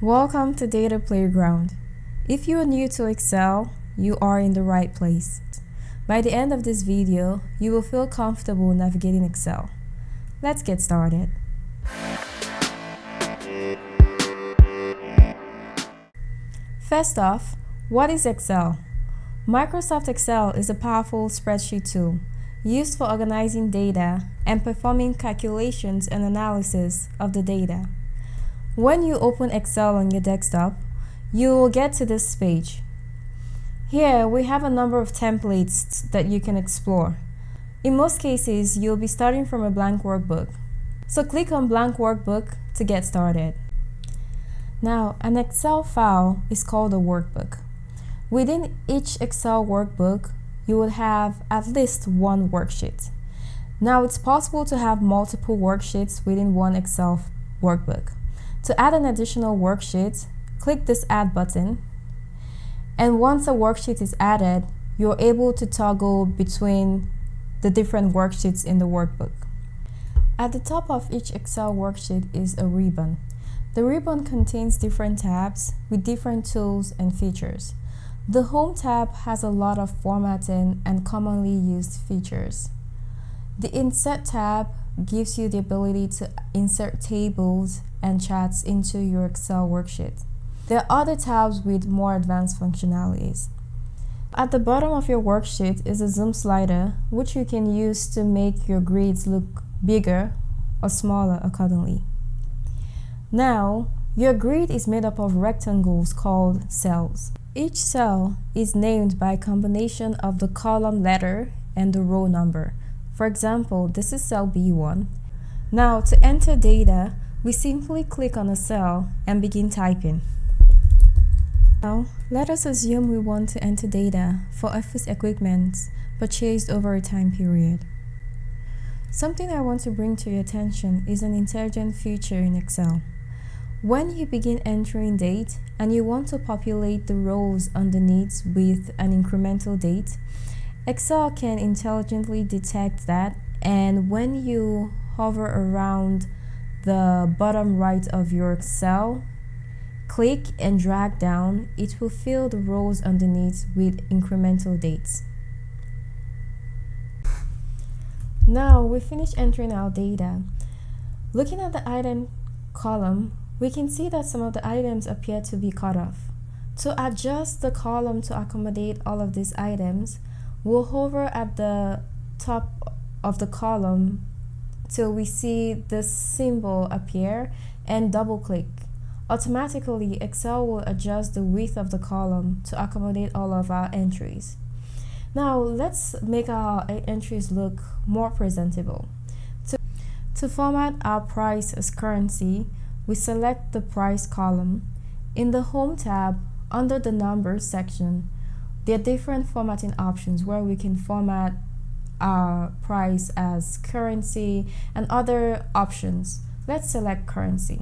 Welcome to Data Playground. If you are new to Excel, you are in the right place. By the end of this video, you will feel comfortable navigating Excel. Let's get started. First off, what is Excel? Microsoft Excel is a powerful spreadsheet tool used for organizing data and performing calculations and analysis of the data. When you open Excel on your desktop, you will get to this page. Here we have a number of templates that you can explore. In most cases, you'll be starting from a blank workbook. So click on blank workbook to get started. Now, an Excel file is called a workbook. Within each Excel workbook, you will have at least one worksheet. Now, it's possible to have multiple worksheets within one Excel workbook. To add an additional worksheet, click this Add button, and once a worksheet is added, you're able to toggle between the different worksheets in the workbook. At the top of each Excel worksheet is a ribbon. The ribbon contains different tabs with different tools and features. The Home tab has a lot of formatting and commonly used features. The Insert tab gives you the ability to insert tables and charts into your Excel worksheet. There are other tabs with more advanced functionalities. At the bottom of your worksheet is a zoom slider, which you can use to make your grids look bigger or smaller accordingly. Now, your grid is made up of rectangles called cells. Each cell is named by a combination of the column letter and the row number. For example, this is cell B1. Now, to enter data, we simply click on a cell and begin typing. Now, let us assume we want to enter data for office equipment purchased over a time period. Something I want to bring to your attention is an intelligent feature in Excel. When you begin entering date and you want to populate the rows underneath with an incremental date, Excel can intelligently detect that, and when you hover around the bottom right of your cell, click and drag down, it will fill the rows underneath with incremental dates. Now we finished entering our data. Looking at the item column, we can see that some of the items appear to be cut off. To adjust the column to accommodate all of these items, we'll hover at the top of the column till we see this symbol appear and double click. Automatically, Excel will adjust the width of the column to accommodate all of our entries. Now, let's make our entries look more presentable. To format our price as currency, we select the price column. In the Home tab, under the Numbers section, there are different formatting options where we can format our price as currency and other options. Let's select currency.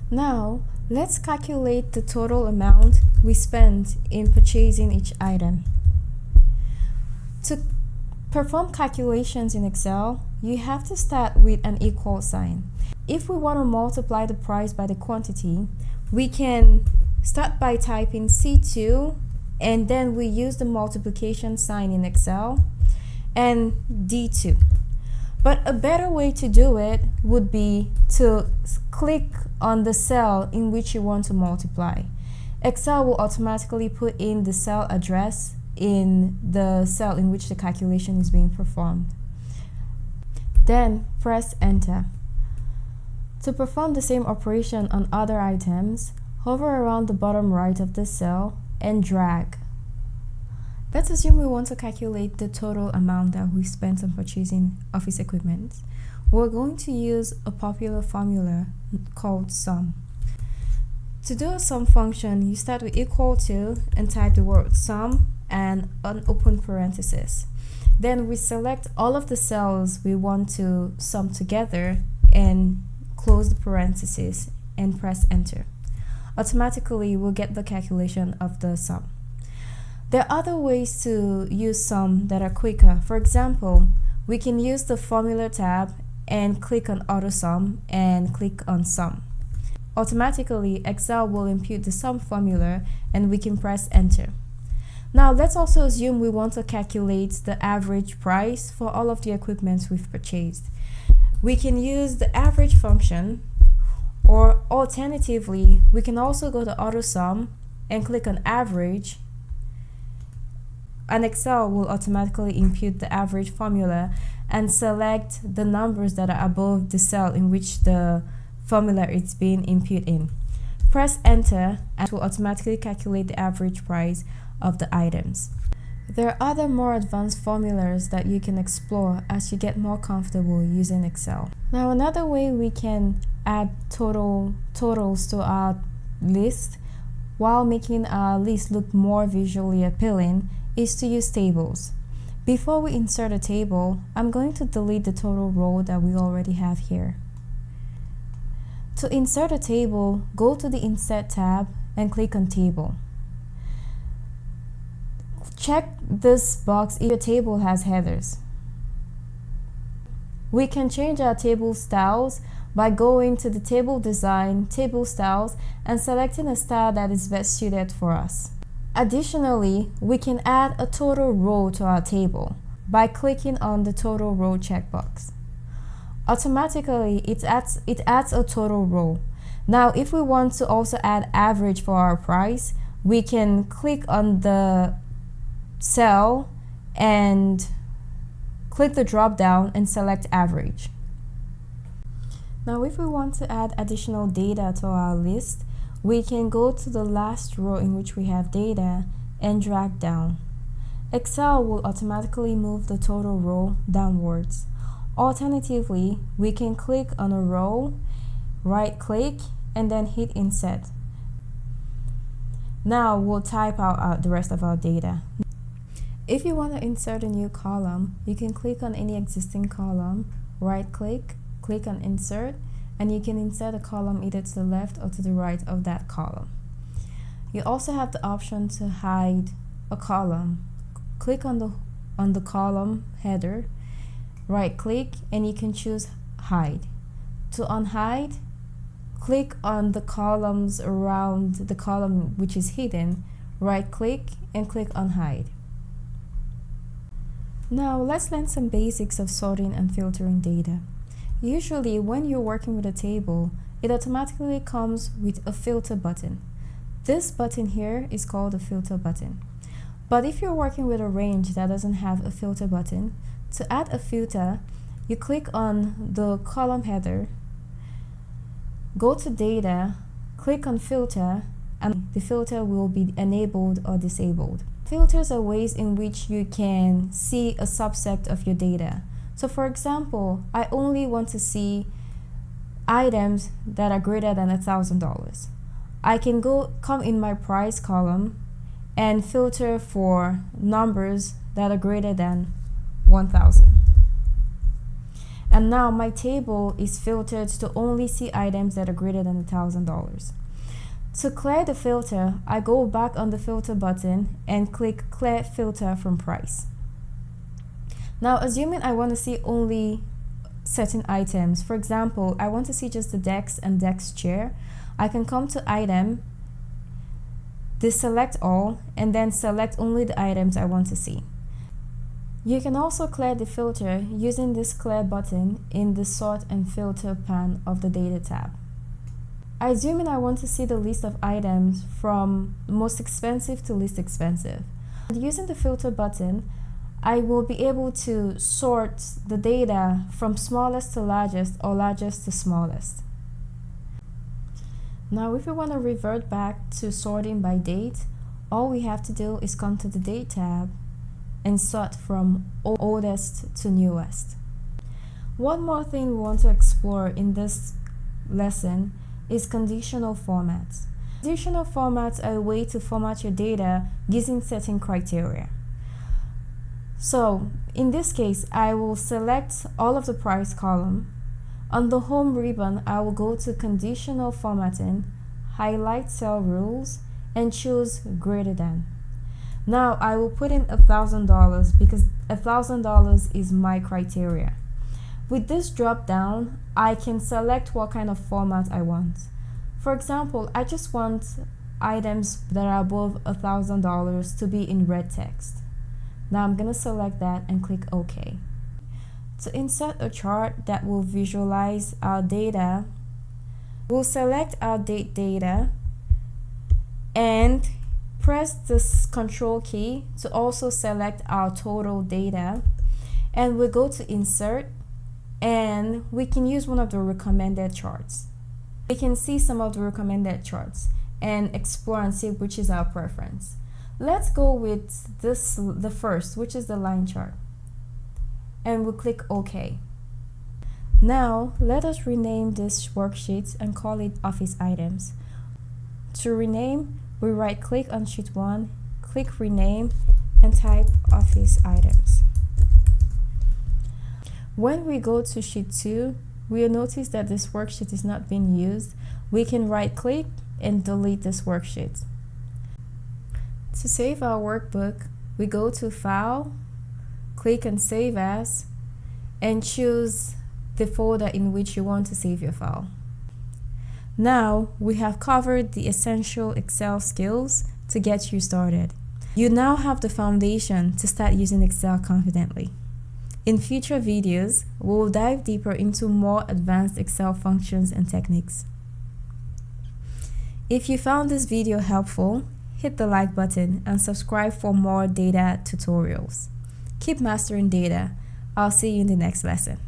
Now, let's calculate the total amount we spent in purchasing each item. To perform calculations in Excel, you have to start with an equal sign. If we want to multiply the price by the quantity, we can start by typing C2, and then we use the multiplication sign in Excel and D2. But a better way to do it would be to click on the cell in which you want to multiply. Excel will automatically put in the cell address in the cell in which the calculation is being performed. Then press Enter. To perform the same operation on other items, hover around the bottom right of the cell and drag. Let's assume we want to calculate the total amount that we spent on purchasing office equipment. We're going to use a popular formula called sum. To do a sum function, you start with equal to and type the word sum and an open parenthesis. Then we select all of the cells we want to sum together and close the parenthesis and press Enter. Automatically, we'll get the calculation of the sum. There are other ways to use sum that are quicker. For example, we can use the Formula tab and click on Auto Sum and click on Sum. automatically Excel will impute the sum formula and we can press enter. Now let's also assume we want to calculate the average price for all of the equipment we've purchased. We can use the average function, or alternatively we can also go to AutoSum and click on average, and Excel will automatically impute the average formula and select the numbers that are above the cell in which the formula is being input in. Press enter and it will automatically calculate the average price of the items. There are other more advanced formulas that you can explore as you get more comfortable using Excel. Now another way we can add totals to our list while making our list look more visually appealing is to use tables. Before we insert a table, I'm going to delete the total row that we already have here. To insert a table, go to the Insert tab and click on Table. Check this box if your table has headers. We can change our table styles by going to the Table Design, Table Styles, and selecting a style that is best suited for us. Additionally, we can add a total row to our table by clicking on the Total Row checkbox. Automatically, it adds a total row. Now, if we want to also add average for our price, we can click on the cell and click the drop down and select average. Now, if we want to add additional data to our list, we can go to the last row in which we have data and drag down. Excel will automatically move the total row downwards. Alternatively, we can click on a row, right click, and then hit insert. Now we'll type out the rest of our data. If you want to insert a new column, you can click on any existing column, right click, click on insert, and you can insert a column either to the left or to the right of that column. You also have the option to hide a column. Click on the column header, right click, and you can choose hide. To unhide, click on the columns around the column which is hidden, right click, and click on hide. Now let's learn some basics of sorting and filtering data. Usually when you're working with a table, it automatically comes with a filter button. This button here is called a filter button. But if you're working with a range that doesn't have a filter button, to add a filter, you click on the column header, go to data, click on filter, and the filter will be enabled or disabled. Filters are ways in which you can see a subset of your data. So for example, I only want to see items that are greater than $1,000. I can come in my price column and filter for numbers that are greater than 1,000. And now my table is filtered to only see items that are greater than $1,000. To clear the filter, I go back on the filter button and click Clear Filter from Price. Now, assuming I want to see only certain items, for example, I want to see just the desk and desk chair, I can come to Item, deselect all, and then select only the items I want to see. You can also clear the filter using this Clear button in the Sort and Filter pane of the Data tab. Assuming I want to see the list of items from most expensive to least expensive. Using the Filter button, I will be able to sort the data from smallest to largest or largest to smallest. Now, if we want to revert back to sorting by date, all we have to do is come to the Date tab and sort from oldest to newest. One more thing we want to explore in this lesson is conditional formats. Conditional formats are a way to format your data using certain criteria. So in this case, I will select all of the price column. On the home ribbon, I will go to conditional formatting, highlight cell rules, and choose greater than. Now I will put in $1,000 because $1,000 is my criteria. With this drop down, I can select what kind of format I want. For example, I just want items that are above $1,000 to be in red text. Now I'm going to select that and click OK. To insert a chart that will visualize our data, we'll select our date data and press this Control key to also select our total data, and we'll go to Insert, and we can use one of the recommended charts. We can see some of the recommended charts and explore and see which is our preference. Let's go with the first, which is the line chart, and we'll click OK. Now let us rename this worksheet and call it Office Items. To rename, we right click on sheet 1, click rename, and type Office Items. When we go to sheet 2, we'll notice that this worksheet is not being used. We can right click and delete this worksheet. To save our workbook, we go to File, click on Save As, and choose the folder in which you want to save your file. Now we have covered the essential Excel skills to get you started. You now have the foundation to start using Excel confidently. In future videos, we will dive deeper into more advanced Excel functions and techniques. If you found this video helpful, hit the like button and subscribe for more data tutorials. Keep mastering data. I'll see you in the next lesson.